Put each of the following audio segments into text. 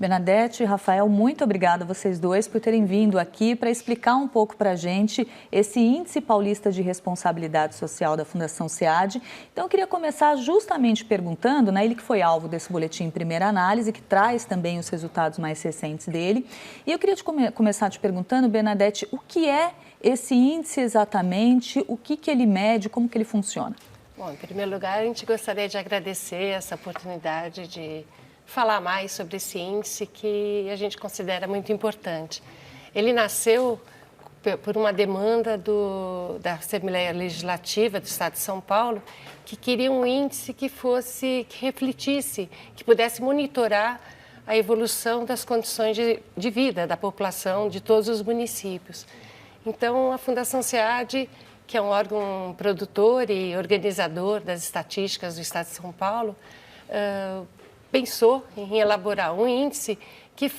Bernadette e Rafael, muito obrigada a vocês dois por terem vindo aqui para explicar um pouco para a gente esse Índice Paulista de Responsabilidade Social da Fundação SEAD. Então, eu queria começar justamente perguntando, né, ele que foi alvo desse boletim em primeira análise, que traz também os resultados mais recentes dele. E eu queria começar te perguntando, Bernadette, o que é esse índice exatamente, o que ele mede, como que ele funciona? Bom, em primeiro lugar, a gente gostaria de agradecer essa oportunidade de falar mais sobre esse índice que a gente considera muito importante. Ele nasceu por uma demanda da Assembleia Legislativa do Estado de São Paulo, que queria um índice que refletisse, que pudesse monitorar a evolução das condições de vida da população de todos os municípios. Então, a Fundação SEAD, que é um órgão produtor e organizador das estatísticas do Estado de São Paulo, pensou em elaborar um índice que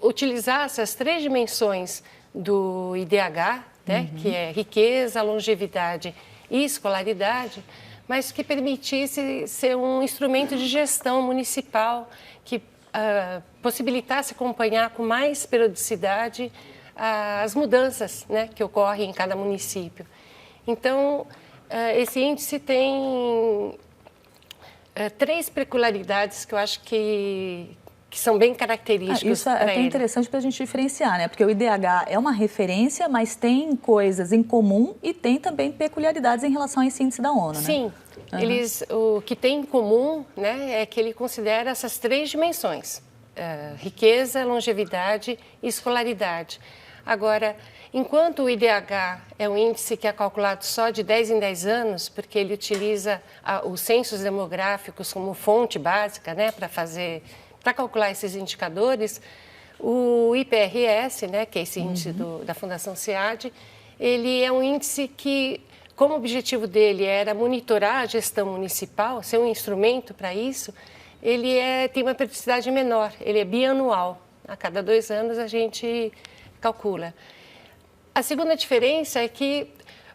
utilizasse as 3 dimensões do IDH, né, que é riqueza, longevidade e escolaridade, mas que permitisse ser um instrumento de gestão municipal que possibilitasse acompanhar com mais periodicidade as mudanças, né, que ocorrem em cada município. Então, esse índice tem 3 peculiaridades que eu acho que são bem características. Isso é até interessante para a gente diferenciar, né? Porque o IDH é uma referência, mas tem coisas em comum e tem também peculiaridades em relação a esse índice da ONU, né? Sim, o que tem em comum, né, é que ele considera essas 3 dimensões, riqueza, longevidade e escolaridade. Agora, enquanto o IDH é um índice que é calculado só de 10 em 10 anos, porque ele utiliza os censos demográficos como fonte básica, né, para calcular esses indicadores, o IPRS, né, que é esse índice da Fundação SEAD, ele é um índice que, como objetivo dele era monitorar a gestão municipal, ser um instrumento para isso, ele tem uma periodicidade menor, ele é bianual. A cada 2 anos a gente calcula. A segunda diferença é que,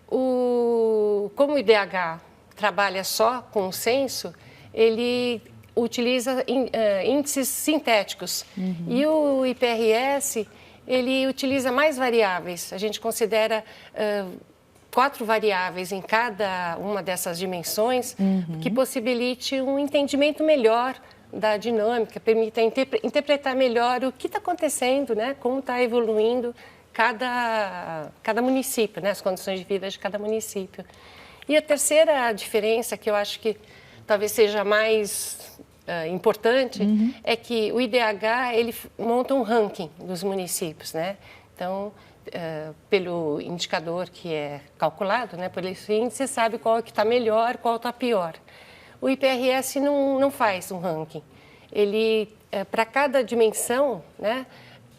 como o IDH trabalha só com o censo, ele utiliza índices sintéticos. E o IPRS, ele utiliza mais variáveis. A gente considera 4 variáveis em cada uma dessas dimensões, que possibilite um entendimento melhor da dinâmica, permita interpretar melhor o que está acontecendo, né? Como está evoluindo cada município, né? As condições de vida de cada município. E a terceira diferença, que eu acho que talvez seja mais importante, é que o IDH ele monta um ranking dos municípios, né? Então, pelo indicador que é calculado, né? Por esse índice, você sabe qual é que está melhor, qual está pior. O IPRS não faz um ranking. Ele, para cada dimensão, né,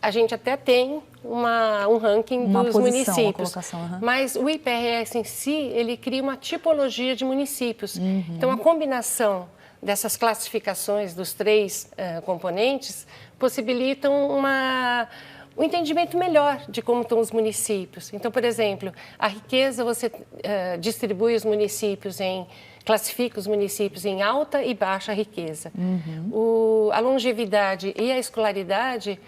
a gente até tem um ranking dos municípios. Mas o IPRS em si, ele cria uma tipologia de municípios. Então, a combinação dessas classificações dos 3 componentes possibilitam um entendimento melhor de como estão os municípios. Então, por exemplo, a riqueza você distribui os municípios classifica os municípios em alta e baixa riqueza. A longevidade e a escolaridade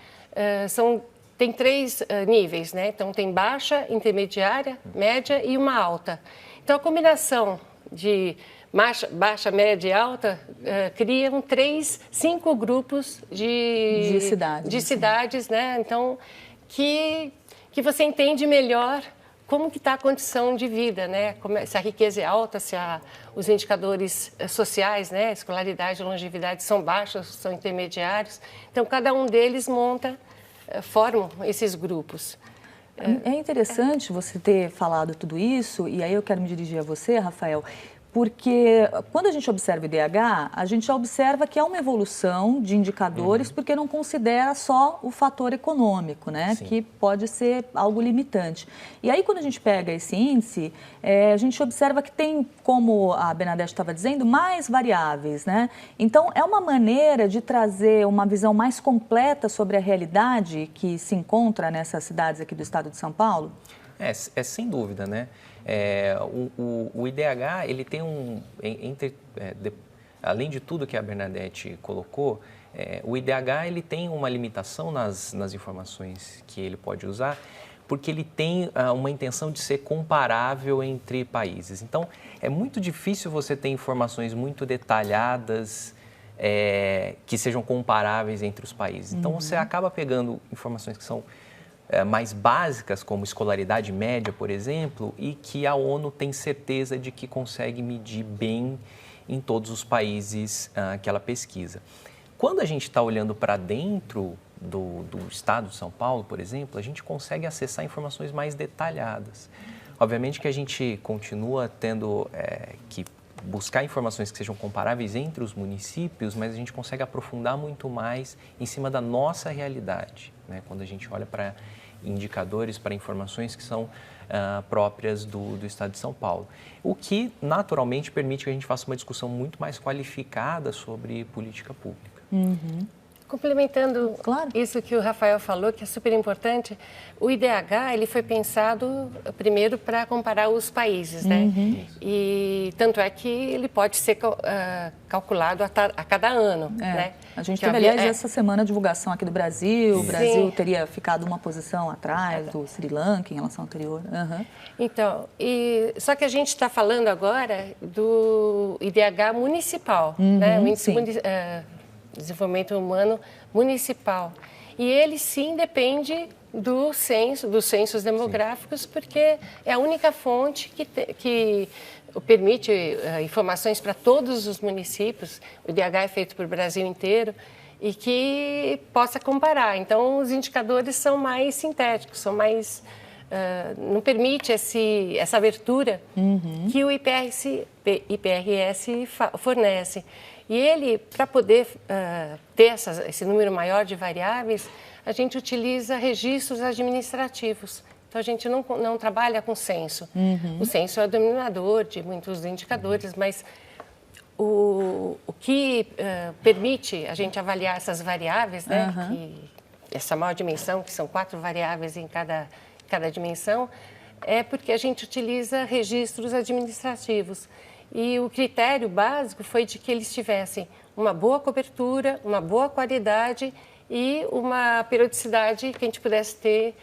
tem 3 níveis, né? Então, tem baixa, intermediária, média e uma alta. Então, a combinação de baixa, média e alta criam 5 grupos de cidades, né? Então, que você entende melhor como que está a condição de vida, né? Se a riqueza é alta, se os indicadores sociais, né? Escolaridade e longevidade são baixos, são intermediários. Então, cada um deles formam esses grupos. É interessante você ter falado tudo isso, e aí eu quero me dirigir a você, Rafael, porque quando a gente observa o IDH, a gente observa que há uma evolução de indicadores, porque não considera só o fator econômico, né? Sim. Que pode ser algo limitante. E aí, quando a gente pega esse índice, a gente observa que tem, como a Bernadette estava dizendo, mais variáveis, né? Então, é uma maneira de trazer uma visão mais completa sobre a realidade que se encontra nessas cidades aqui do estado de São Paulo? É sem dúvida, né? O IDH, ele tem além de tudo que a Bernadette colocou, O IDH ele tem uma limitação nas informações que ele pode usar, porque ele tem uma intenção de ser comparável entre países. Então, é muito difícil você ter informações muito detalhadas que sejam comparáveis entre os países. Então, você acaba pegando informações que são mais básicas, como escolaridade média, por exemplo, e que a ONU tem certeza de que consegue medir bem em todos os países que ela pesquisa. Quando a gente está olhando para dentro do estado de São Paulo, por exemplo, a gente consegue acessar informações mais detalhadas. Obviamente que a gente continua tendo que buscar informações que sejam comparáveis entre os municípios, mas a gente consegue aprofundar muito mais em cima da nossa realidade, né? Quando a gente olha para indicadores, para informações que são próprias do estado de São Paulo. O que, naturalmente, permite que a gente faça uma discussão muito mais qualificada sobre política pública. Complementando Claro. isso que o Rafael falou, que é super importante, o IDH ele foi pensado primeiro para comparar os países, né? E tanto é que ele pode ser calculado a cada ano, né? A gente teve, aliás, essa semana a divulgação aqui do Brasil. O Brasil teria ficado uma posição atrás do Sri Lanka em relação anterior. Então, só que a gente está falando agora do IDH municipal, né? O Índice Desenvolvimento Humano Municipal. E ele sim depende dos censos demográficos, porque é a única fonte que permite informações para todos os municípios. O IDH é feito para o Brasil inteiro e que possa comparar. Então, os indicadores são mais sintéticos, são mais... não permite essa abertura que o IPRS fornece. E ele, para poder ter esse número maior de variáveis, a gente utiliza registros administrativos. Então, a gente não trabalha com censo. O censo é o denominador de muitos indicadores, mas o que permite a gente avaliar essas variáveis, né, essa maior dimensão, que são 4 variáveis em cada dimensão, é porque a gente utiliza registros administrativos. E o critério básico foi de que eles tivessem uma boa cobertura, uma boa qualidade e uma periodicidade que a gente pudesse ter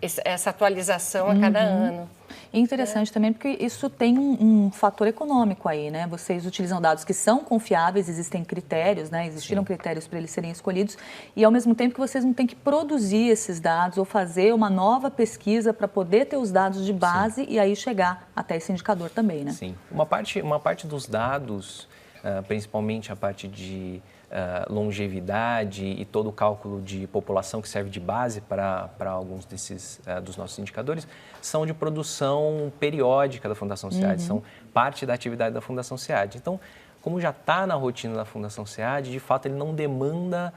essa atualização a cada ano. E interessante também porque isso tem um fator econômico aí, né? Vocês utilizam dados que são confiáveis, existem critérios, né? Existiram critérios para eles serem escolhidos e ao mesmo tempo que vocês não têm que produzir esses dados ou fazer uma nova pesquisa para poder ter os dados de base e aí chegar até esse indicador também, né? Sim. Uma parte dos dados, principalmente a parte de longevidade e todo o cálculo de população que serve de base para alguns dos nossos indicadores, são de produção periódica da Fundação SEAD, são parte da atividade da Fundação SEAD. Então, como já está na rotina da Fundação SEAD, de fato ele não demanda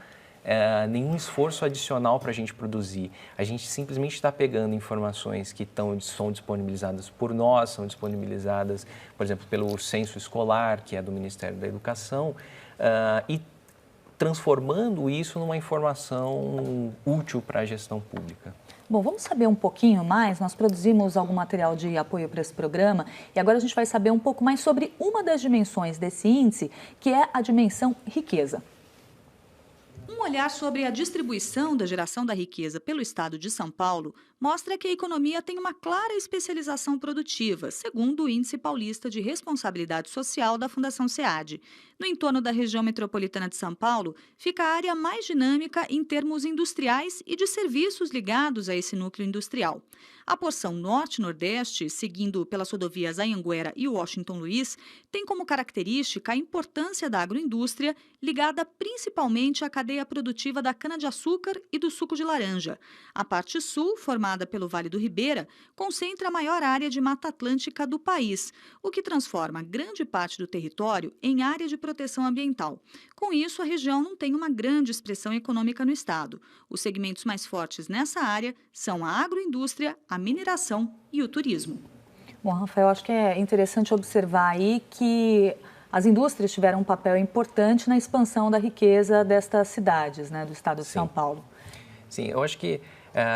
nenhum esforço adicional para a gente produzir. A gente simplesmente está pegando informações que são disponibilizadas por nós, são disponibilizadas, por exemplo, pelo Censo Escolar, que é do Ministério da Educação, e transformando isso numa informação útil para a gestão pública. Bom, vamos saber um pouquinho mais. Nós produzimos algum material de apoio para esse programa e agora a gente vai saber um pouco mais sobre uma das dimensões desse índice, que é a dimensão riqueza. Um olhar sobre a distribuição da geração da riqueza pelo estado de São Paulo mostra que a economia tem uma clara especialização produtiva, segundo o Índice Paulista de Responsabilidade Social da Fundação SEAD. No entorno da região metropolitana de São Paulo, fica a área mais dinâmica em termos industriais e de serviços ligados a esse núcleo industrial. A porção norte-nordeste, seguindo pelas rodovias Anhanguera e Washington Luiz, tem como característica a importância da agroindústria, ligada principalmente à cadeia produtiva da cana-de-açúcar e do suco de laranja. A parte sul, formada pelo Vale do Ribeira, concentra a maior área de Mata Atlântica do país, o que transforma grande parte do território em área de proteção ambiental. Com isso, a região não tem uma grande expressão econômica no estado. Os segmentos mais fortes nessa área são a agroindústria, a mineração e o turismo. Bom, Rafael, acho que é interessante observar aí que as indústrias tiveram um papel importante na expansão da riqueza destas cidades, né, do estado de São Paulo. Sim, eu acho que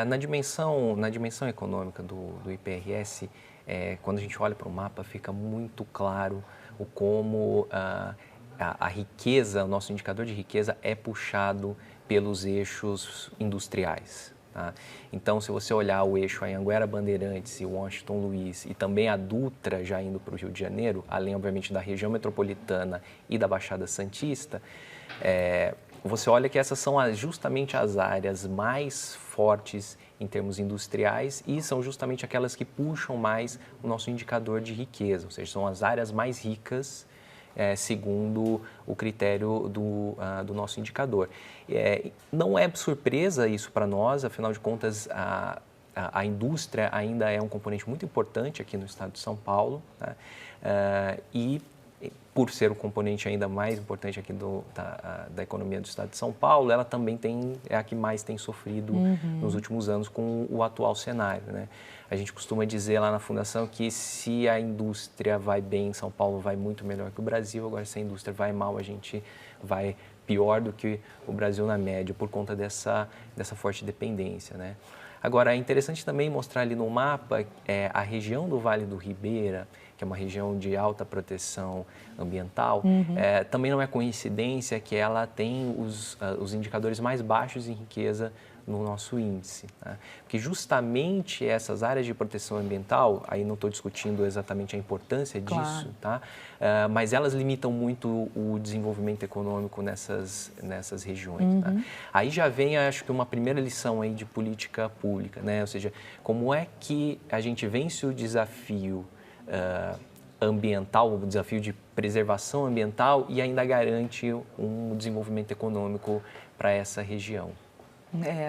na dimensão econômica do IPRS, quando a gente olha para o mapa, fica muito claro como a riqueza, o nosso indicador de riqueza é puxado pelos eixos industriais. Tá? Então, se você olhar o eixo Anhanguera Bandeirantes e Washington Luiz e também a Dutra já indo para o Rio de Janeiro, além, obviamente, da região metropolitana e da Baixada Santista, você olha que essas são justamente as áreas mais fortes em termos industriais e são justamente aquelas que puxam mais o nosso indicador de riqueza, ou seja, são as áreas mais ricas, segundo o critério do nosso indicador. Não é surpresa isso para nós, afinal de contas, a indústria ainda é um componente muito importante aqui no estado de São Paulo, tá? E por ser o componente ainda mais importante aqui da economia do estado de São Paulo, ela também é a que mais tem sofrido nos últimos anos com o atual cenário, né? A gente costuma dizer lá na Fundação que se a indústria vai bem, São Paulo vai muito melhor que o Brasil. Agora, se a indústria vai mal, a gente vai pior do que o Brasil na média, por conta dessa forte dependência, né? Agora, é interessante também mostrar ali no mapa a região do Vale do Ribeira, que é uma região de alta proteção ambiental. Também não é coincidência que ela tem os indicadores mais baixos em riqueza no nosso índice, né? Porque justamente essas áreas de proteção ambiental, aí não estou discutindo exatamente a importância disso, tá? Mas elas limitam muito o desenvolvimento econômico nessas regiões, tá? Aí já vem, acho que, uma primeira lição aí de política pública, né? Ou seja, como é que a gente vence o desafio ambiental, o desafio de preservação ambiental e ainda garante um desenvolvimento econômico para essa região.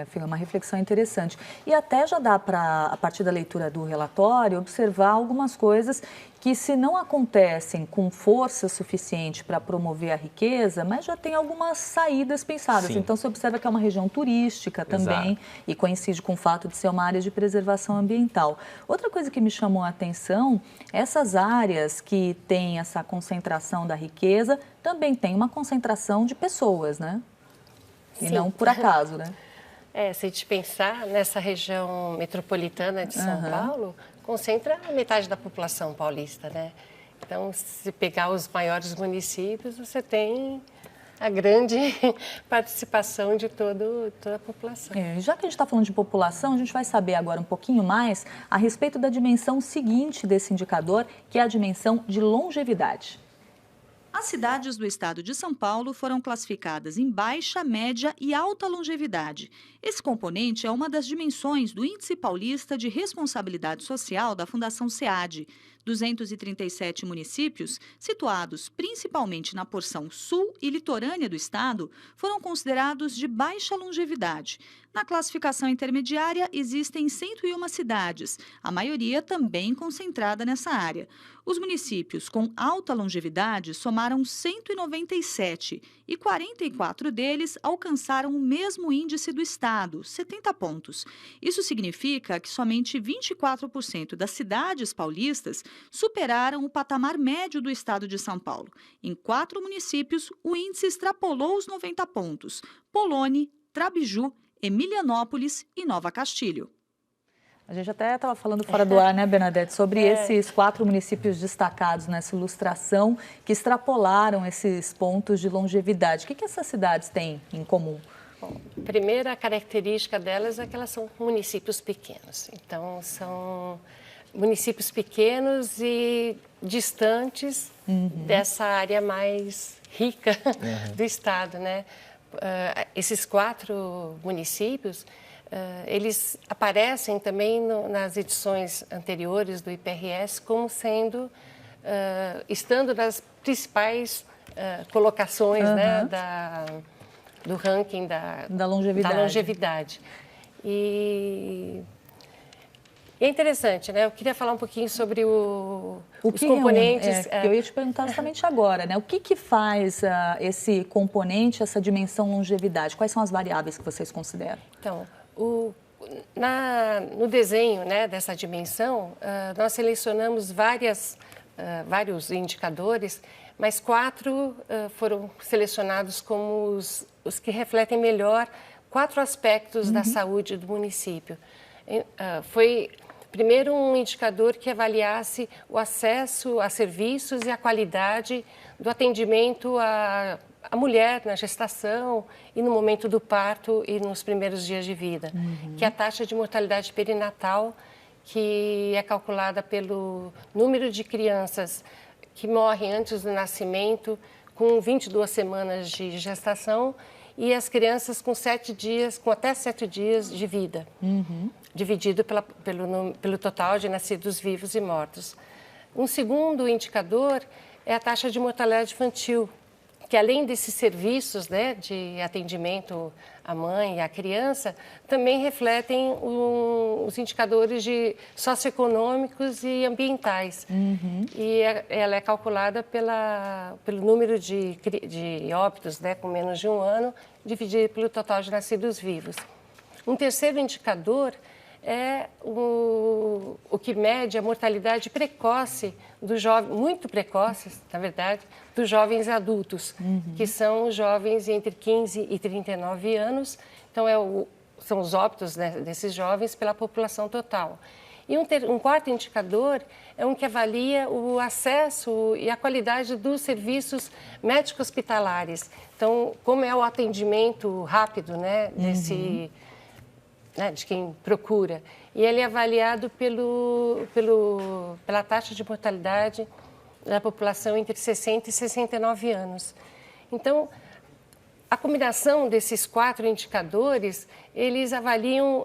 Fica uma reflexão interessante. E até já dá para, a partir da leitura do relatório, observar algumas coisas que, se não acontecem com força suficiente para promover a riqueza, mas já tem algumas saídas pensadas. Sim. Então, você observa que é uma região turística também. Exato. E coincide com o fato de ser uma área de preservação ambiental. Outra coisa que me chamou a atenção, essas áreas que têm essa concentração da riqueza, também tem uma concentração de pessoas, né? E não por acaso, né? Se a gente pensar nessa região metropolitana de São Paulo, concentra a metade da população paulista, né? Então, se pegar os maiores municípios, você tem a grande participação de toda a população. Já que a gente está falando de população, a gente vai saber agora um pouquinho mais a respeito da dimensão seguinte desse indicador, que é a dimensão de longevidade. As cidades do estado de São Paulo foram classificadas em baixa, média e alta longevidade. Esse componente é uma das dimensões do Índice Paulista de Responsabilidade Social da Fundação SEAD. 237 municípios, situados principalmente na porção sul e litorânea do estado, foram considerados de baixa longevidade. Na classificação intermediária, existem 101 cidades, a maioria também concentrada nessa área. Os municípios com alta longevidade somaram 197 e 44 deles alcançaram o mesmo índice do estado, 70 pontos. Isso significa que somente 24% das cidades paulistas superaram o patamar médio do estado de São Paulo. Em 4 municípios, o índice extrapolou os 90 pontos: Poloni, Trabiju, Emilianópolis e Nova Castilho. A gente até estava falando fora do ar, né, Bernadette, sobre esses 4 municípios destacados nessa ilustração que extrapolaram esses pontos de longevidade. O que essas cidades têm em comum? Bom, a primeira característica delas é que elas são municípios pequenos. Então, são municípios pequenos e distantes dessa área mais rica do estado, né? Esses 4 municípios, eles aparecem também nas edições anteriores do IPRS como sendo, estando nas principais colocações, né, do ranking da longevidade. E é interessante, né? Eu queria falar um pouquinho sobre os componentes. Eu ia te perguntar justamente agora, né? O que faz esse componente, essa dimensão longevidade? Quais são as variáveis que vocês consideram? Então, no desenho, né, dessa dimensão, nós selecionamos vários indicadores, mas 4 foram selecionados como os que refletem melhor 4 aspectos da saúde do município. Foi primeiro, um indicador que avaliasse o acesso a serviços e a qualidade do atendimento à mulher na gestação e no momento do parto e nos primeiros dias de vida, que é a taxa de mortalidade perinatal, que é calculada pelo número de crianças que morrem antes do nascimento, com 22 semanas de gestação, e as crianças com até 7 dias de vida, dividido pelo total de nascidos vivos e mortos. Um segundo indicador é a taxa de mortalidade infantil, que além desses serviços, né, de atendimento à mãe e à criança, também refletem os indicadores socioeconômicos e ambientais. E ela é calculada pelo número de óbitos, né, com menos de 1 ano, dividido pelo total de nascidos vivos. Um terceiro indicador é o que mede a mortalidade precoce dos jovens, muito precoces, na verdade, dos jovens adultos, que são os jovens entre 15 e 39 anos. Então, são os óbitos, né, desses jovens pela população total. E um quarto indicador é um que avalia o acesso e a qualidade dos serviços médico-hospitalares. Então, como é o atendimento rápido, né, de quem procura. E ele é avaliado pela taxa de mortalidade da população entre 60 e 69 anos. Então, a combinação desses 4 indicadores, eles avaliam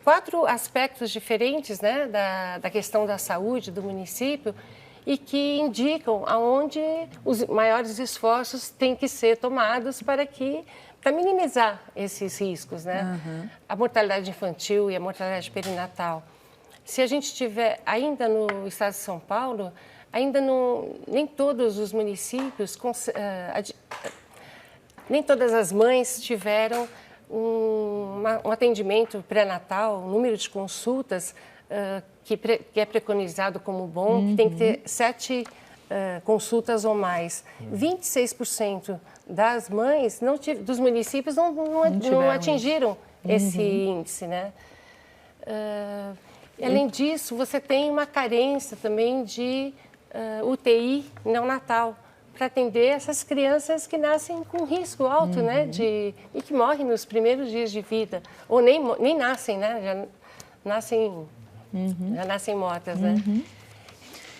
4 aspectos diferentes, né, da questão da saúde do município e que indicam aonde os maiores esforços têm que ser tomados para minimizar esses riscos, né? A mortalidade infantil e a mortalidade perinatal. Se a gente tiver, ainda no estado de São Paulo, nem todos os municípios, nem todas as mães tiveram um atendimento pré-natal, um número de consultas que é preconizado como bom, que tem que ter 7 consultas ou mais. 26% das mães dos municípios não atingiram esse índice, né? Além disso, você tem uma carência também de UTI neonatal para atender essas crianças que nascem com risco alto, né, e que morrem nos primeiros dias de vida, ou nem nascem, né, já nascem mortas, né?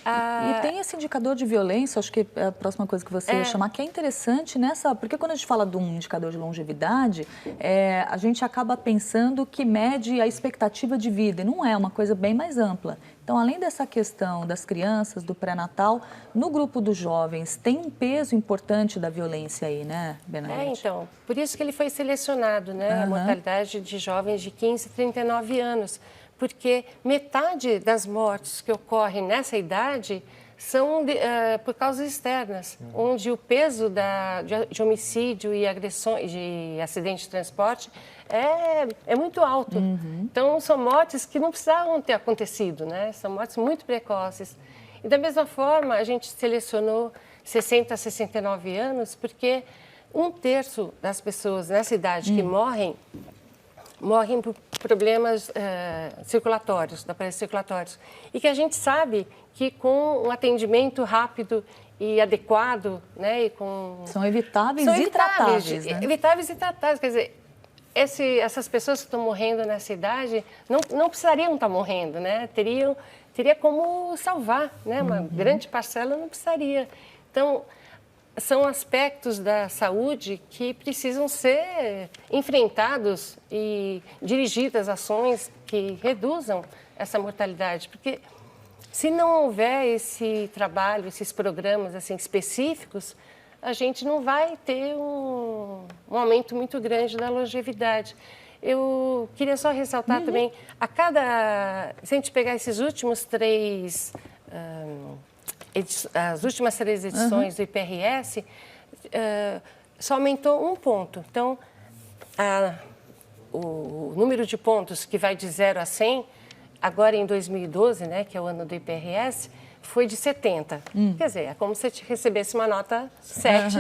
E tem esse indicador de violência, acho que é a próxima coisa que você ia chamar, que é interessante porque quando a gente fala de um indicador de longevidade, a gente acaba pensando que mede a expectativa de vida, e não é uma coisa bem mais ampla. Então, além dessa questão das crianças, do pré-natal, no grupo dos jovens, tem um peso importante da violência aí, né, Benaide? Então, por isso que ele foi selecionado, né, a mortalidade de jovens de 15 a 39 anos, porque metade das mortes que ocorrem nessa idade são por causas externas, onde o peso de homicídio e agressões, de acidente de transporte é muito alto. Então, são mortes que não precisavam ter acontecido, né? São mortes muito precoces. E, da mesma forma, a gente selecionou 60 a 69 anos, porque 1/3 das pessoas nessa idade que morrem por problemas circulatórios, da aparelhos circulatórios. E que a gente sabe que com um atendimento rápido e adequado, né, São evitáveis e tratáveis, né? Evitáveis e tratáveis, quer dizer, essas pessoas que estão morrendo nessa idade não precisariam estar morrendo, né? Teria como salvar, né? Uma grande parcela não precisaria. Então, são aspectos da saúde que precisam ser enfrentados e dirigidas ações que reduzam essa mortalidade, porque se não houver esse trabalho, esses programas assim, específicos, a gente não vai ter um aumento muito grande da longevidade. Eu queria só ressaltar também, se a gente pegar esses últimos 3... as últimas 3 edições do IPRS, só aumentou 1 ponto. Então, o número de pontos que vai de 0 a 100, agora em 2012, né, que é o ano do IPRS, foi de 70. Quer dizer, é como se você recebesse uma nota 7.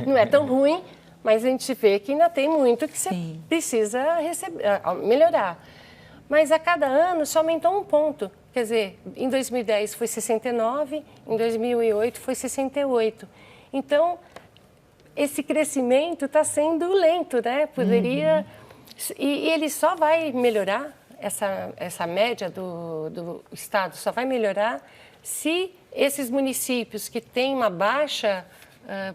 Não é tão ruim, mas a gente vê que ainda tem muito que você precisa melhorar. mas a cada ano só aumentou 1 ponto. Quer dizer, em 2010 foi 69, em 2008 foi 68. Então, esse crescimento está sendo lento, né? Poderia... E ele só vai melhorar, essa média do Estado só vai melhorar se esses municípios que têm uma baixa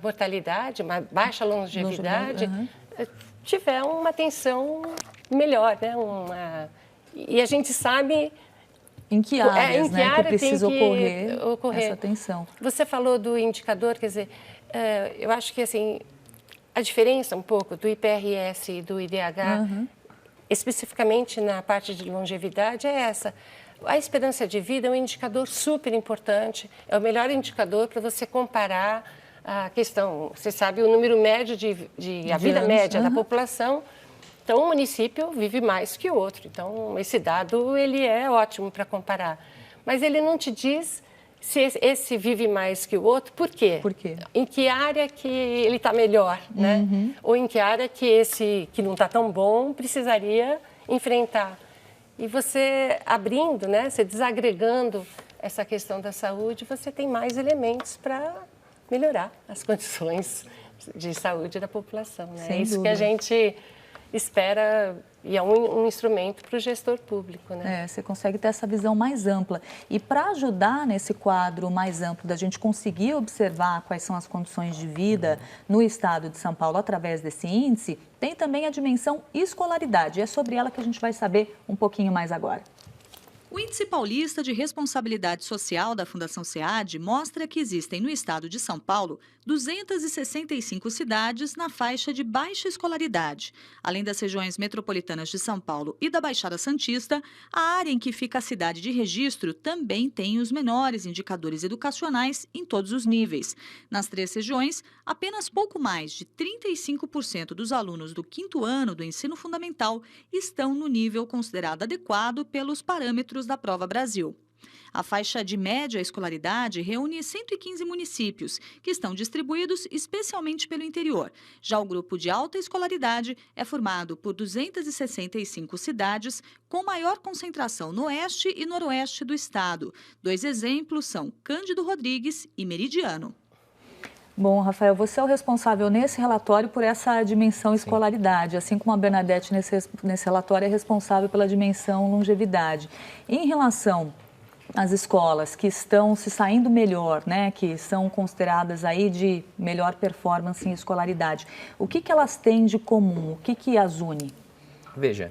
mortalidade, uma baixa longevidade, tiver uma atenção melhor, né? E a gente sabe... Em que áreas, que área que precisa ocorrer essa atenção. Você falou do indicador, quer dizer, eu acho que assim, a diferença um pouco do IPRS e do IDH, especificamente na parte de longevidade, é essa. A esperança de vida é um indicador super importante, é o melhor indicador para você comparar a questão, você sabe, o número médio a vida média da população. Então, um município vive mais que o outro. Então, esse dado ele é ótimo para comparar. Mas ele não te diz se esse vive mais que o outro, por quê? Por quê? Em que área que ele está melhor, né? Ou em que área que esse que não está tão bom precisaria enfrentar. E você abrindo, né? Você desagregando essa questão da saúde, você tem mais elementos para melhorar as condições de saúde da população, né? É isso que a gente espera e é um instrumento para o gestor público, né? Você consegue ter essa visão mais ampla. E para ajudar nesse quadro mais amplo da gente conseguir observar quais são as condições de vida no estado de São Paulo através desse índice, tem também a dimensão escolaridade. E é sobre ela que a gente vai saber um pouquinho mais agora. O Índice Paulista de Responsabilidade Social da Fundação SEAD mostra que existem no estado de São Paulo 265 cidades na faixa de baixa escolaridade. Além das regiões metropolitanas de São Paulo e da Baixada Santista, a área em que fica a cidade de registro também tem os menores indicadores educacionais em todos os níveis. Nas 3 regiões, apenas pouco mais de 35% dos alunos do 5º ano do ensino fundamental estão no nível considerado adequado pelos parâmetros da Prova Brasil. A faixa de média escolaridade reúne 115 municípios, que estão distribuídos especialmente pelo interior. Já o grupo de alta escolaridade é formado por 265 cidades, com maior concentração no oeste e noroeste do estado. 2 exemplos são Cândido Rodrigues e Meridiano. Bom, Rafael, você é o responsável nesse relatório por essa dimensão escolaridade, assim como a Bernadette nesse relatório é responsável pela dimensão longevidade. Em relação às escolas que estão se saindo melhor, né, que são consideradas aí de melhor performance em escolaridade, o que elas têm de comum? O que as une? Veja,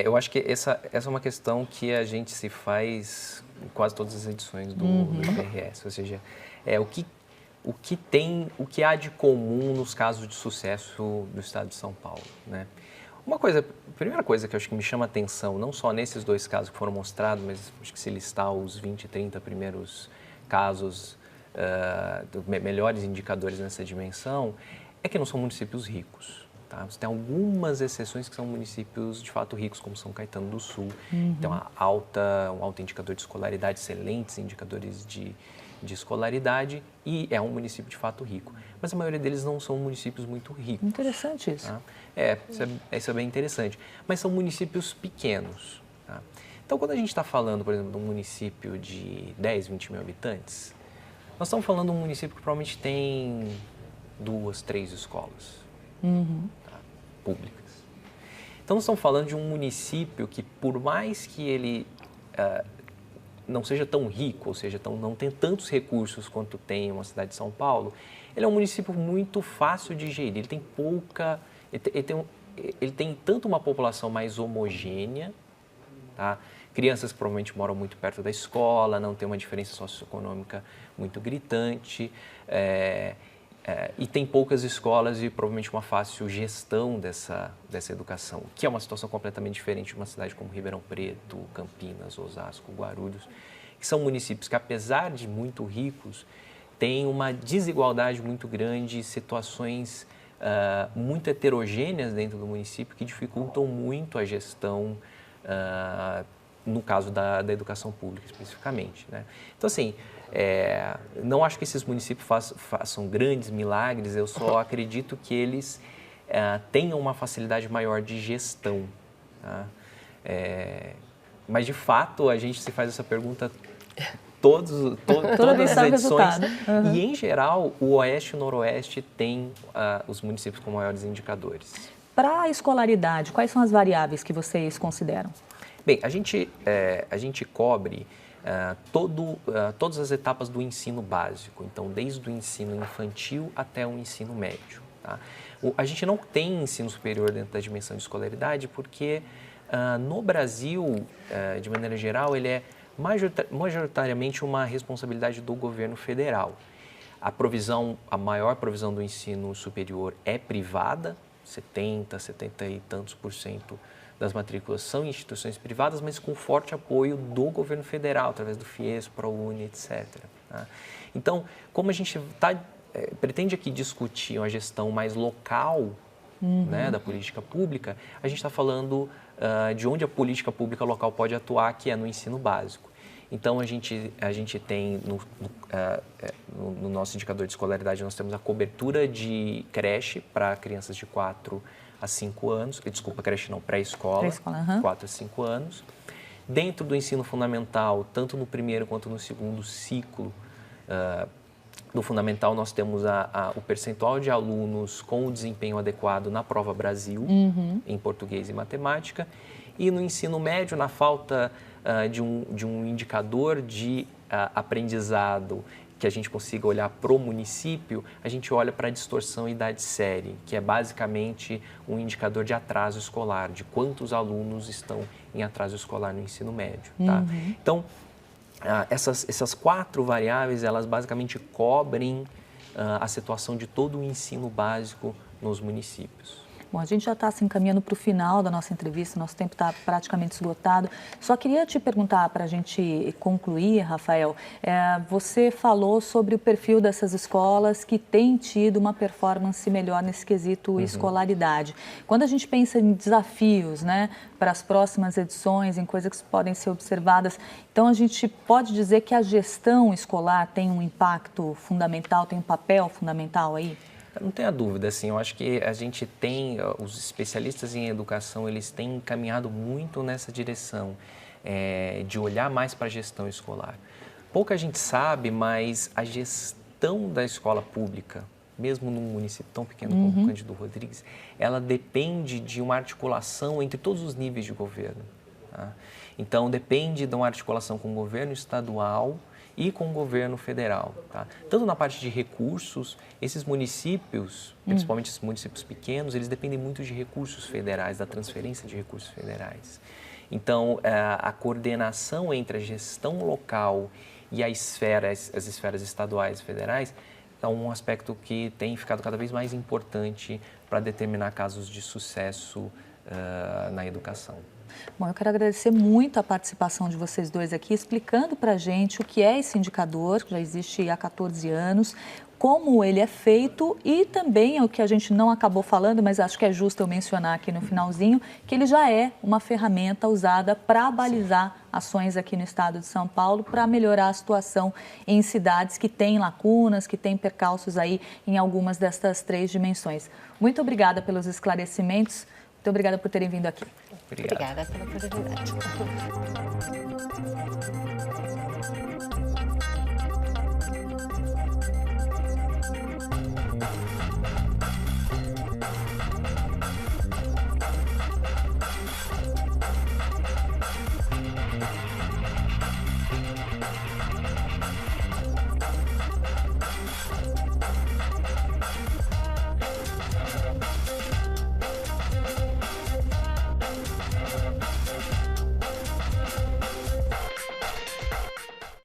eu acho que essa é uma questão que a gente se faz em quase todas as edições do IPRS, ou seja, o que há de comum nos casos de sucesso do estado de São Paulo, né? A primeira coisa que eu acho que me chama a atenção, não só nesses 2 casos que foram mostrados, mas acho que se listar os 20, 30 primeiros casos, melhores indicadores nessa dimensão, é que não são municípios ricos. Tá? Você tem algumas exceções que são municípios de fato ricos, como São Caetano do Sul. Então, um alto indicador de escolaridade, excelentes indicadores de escolaridade e é um município de fato rico. Mas a maioria deles não são municípios muito ricos. Interessante isso. Tá? Isso é bem interessante. Mas são municípios pequenos. Tá? Então, quando a gente está falando, por exemplo, de um município de 10, 20 mil habitantes, nós estamos falando de um município que provavelmente tem 2, 3 escolas públicas. Então, nós estamos falando de um município que, por mais que ele não seja tão rico, ou seja, não tem tantos recursos quanto tem uma cidade de São Paulo, ele é um município muito fácil de gerir. Ele tem ele tem tanto uma população mais homogênea, tá? Crianças que provavelmente moram muito perto da escola, não tem uma diferença socioeconômica muito gritante, e tem poucas escolas e provavelmente uma fácil gestão dessa educação, que é uma situação completamente diferente de uma cidade como Ribeirão Preto, Campinas, Osasco, Guarulhos, que são municípios que, apesar de muito ricos, têm uma desigualdade muito grande, situações muito heterogêneas dentro do município que dificultam muito a gestão, no caso da educação pública especificamente, né? Então, assim, não acho que esses municípios façam grandes milagres, eu só acredito que eles tenham uma facilidade maior de gestão. Tá? Mas, de fato, a gente se faz essa pergunta todas as edições. Uhum. E, em geral, o Oeste e o Noroeste têm os municípios com maiores indicadores. Para a escolaridade, quais são as variáveis que vocês consideram? Bem, a gente cobre todas as etapas do ensino básico, então desde o ensino infantil até o ensino médio. Tá? A gente não tem ensino superior dentro da dimensão de escolaridade porque no Brasil, de maneira geral, ele é majoritariamente uma responsabilidade do governo federal. A maior provisão do ensino superior é privada, 70 e tantos % das matrículas são instituições privadas, mas com forte apoio do governo federal, através do FIES, ProUni, etc. Tá? Então, como a gente pretende aqui discutir uma gestão mais local, né, da política pública, a gente está falando de onde a política pública local pode atuar, que é no ensino básico. Então, a gente tem, no nosso indicador de escolaridade, nós temos a cobertura de creche para crianças de 4 a 5 anos, desculpa, creche não, pré-escola, 4 a 5 anos. Dentro do ensino fundamental, tanto no primeiro quanto no segundo ciclo, no fundamental nós temos o percentual de alunos com o desempenho adequado na prova Brasil, em português e matemática, e no ensino médio, na falta de um indicador de aprendizado que a gente consiga olhar para o município, a gente olha para a distorção idade-série, que é basicamente um indicador de atraso escolar, de quantos alunos estão em atraso escolar no ensino médio. Tá? Então, essas 4 variáveis, elas basicamente cobrem a situação de todo o ensino básico nos municípios. Bom, a gente já está se encaminhando para o final da nossa entrevista, nosso tempo está praticamente esgotado. Só queria te perguntar, para a gente concluir, Rafael, você falou sobre o perfil dessas escolas que têm tido uma performance melhor nesse quesito escolaridade. Quando a gente pensa em desafios, né, para as próximas edições, em coisas que podem ser observadas, então a gente pode dizer que a gestão escolar tem um impacto fundamental, tem um papel fundamental aí? Não tenha dúvida, assim, eu acho que a gente tem, os especialistas em educação, eles têm caminhado muito nessa direção, de olhar mais para a gestão escolar. Pouca gente sabe, mas a gestão da escola pública, mesmo num município tão pequeno como Cândido Rodrigues, ela depende de uma articulação entre todos os níveis de governo. Tá? Então, depende de uma articulação com o governo estadual e com o governo federal. Tá? Tanto na parte de recursos, esses municípios, principalmente esses municípios pequenos, eles dependem muito de recursos federais, da transferência de recursos federais. Então, a coordenação entre a gestão local e as esferas estaduais e federais é um aspecto que tem ficado cada vez mais importante para determinar casos de sucesso na educação. Bom, eu quero agradecer muito a participação de vocês dois aqui, explicando para a gente o que é esse indicador, que já existe há 14 anos, como ele é feito e também o que a gente não acabou falando, mas acho que é justo eu mencionar aqui no finalzinho, que ele já é uma ferramenta usada para balizar ações aqui no estado de São Paulo para melhorar a situação em cidades que têm lacunas, que têm percalços aí em algumas destas 3 dimensões. Muito obrigada pelos esclarecimentos, muito obrigada por terem vindo aqui. Obrigado. Obrigada pela oportunidade.